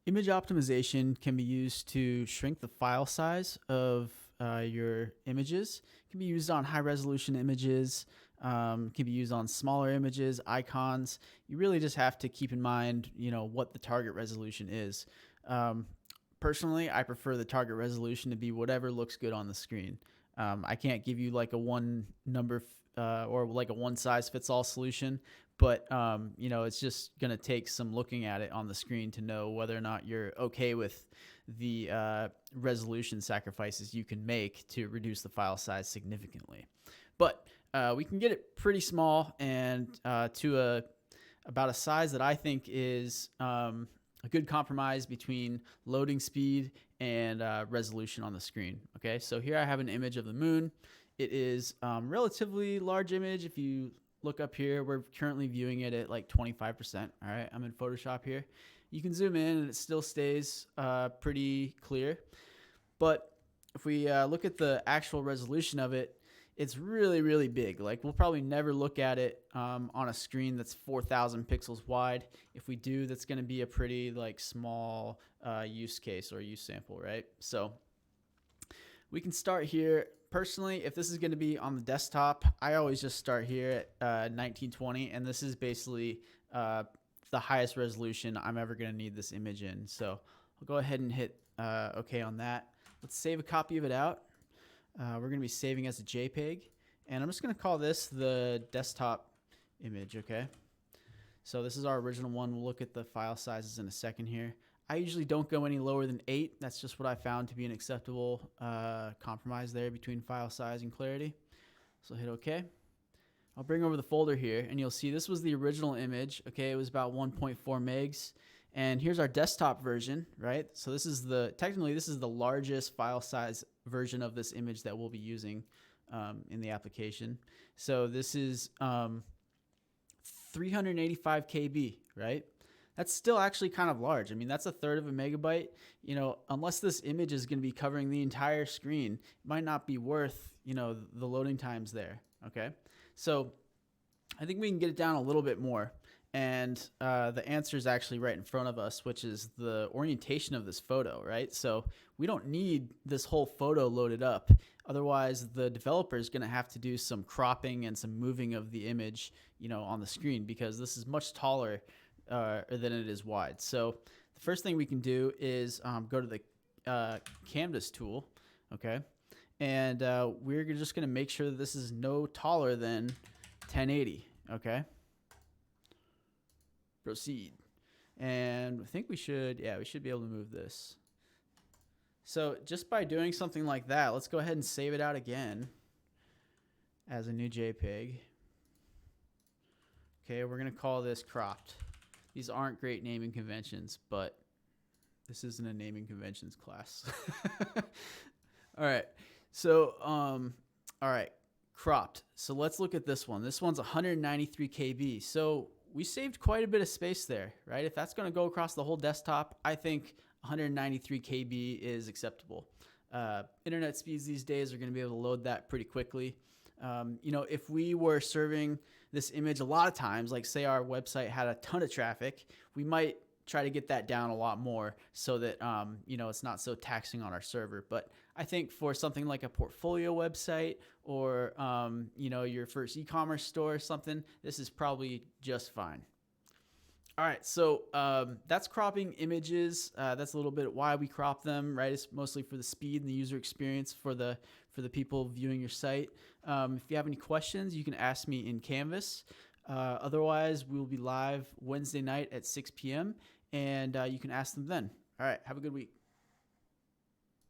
Image optimization can be used to shrink the file size of your images. It can be used on high resolution images, can be used on smaller images, icons. You really just have to keep in mind, what the target resolution is. Personally, I prefer the target resolution to be whatever looks good on the screen. I can't give you like a one number or like a one size fits all solution, but it's just going to take some looking at it on the screen to know whether or not you're okay with the resolution sacrifices you can make to reduce the file size significantly. But we can get it pretty small and to about a size that I think is a good compromise between loading speed and resolution on the screen. Okay, so here I have an image of the moon. It is relatively large image. If you look up here, we're currently viewing it at like 25%. All right, I'm in Photoshop here. You can zoom in and it still stays pretty clear. But if we look at the actual resolution of it, it's really, really big. Like we'll probably never look at it on a screen that's 4,000 pixels wide. If we do, that's going to be a pretty like small use case or use sample, right? So we can start here. Personally, if this is going to be on the desktop, I always just start here at 1920, and this is basically the highest resolution I'm ever going to need this image in. So I'll go ahead and hit OK on that. Let's save a copy of it out. We're going to be saving as a JPEG, and I'm just going to call this the desktop image, okay? So this is our original one. We'll look at the file sizes in a second here. I usually don't go any lower than 8. That's just what I found to be an acceptable compromise there between file size and clarity. So hit OK. I'll bring over the folder here, and you'll see this was the original image, okay? It was about 1.4 megs. And here's our desktop version, right? So this is technically this is the largest file size version of this image that we'll be using in the application. So this is 385 KB, right? That's still actually kind of large. I mean, that's a third of a megabyte. Unless this image is going to be covering the entire screen, it might not be worth, the loading times there, okay? So I think we can get it down a little bit more. And the answer is actually right in front of us, which is the orientation of this photo, right? So we don't need this whole photo loaded up. Otherwise, the developer is going to have to do some cropping and some moving of the image, on the screen, because this is much taller than it is wide. So the first thing we can do is go to the canvas tool, okay? And we're just going to make sure that this is no taller than 1080, okay? Proceed. And I think we should be able to move this. So just by doing something like that, let's go ahead and save it out again as a new JPEG. Okay, we're going to call this cropped. These aren't great naming conventions, but this isn't a naming conventions class. All right. So, all right, cropped. So let's look at this one. This one's 193 KB. So we saved quite a bit of space there, right? If that's going to go across the whole desktop, I think 193 KB is acceptable. Internet speeds these days are going to be able to load that pretty quickly. If we were serving this image a lot of times, like say our website had a ton of traffic, we might try to get that down a lot more so that, it's not so taxing on our server. But I think for something like a portfolio website or, your first e-commerce store or something, this is probably just fine. All right, so that's cropping images. That's a little bit why we crop them, right? It's mostly for the speed and the user experience for the people viewing your site. If you have any questions, you can ask me in Canvas. Otherwise, we'll be live Wednesday night at 6 p.m. and you can ask them then. All right, have a good week.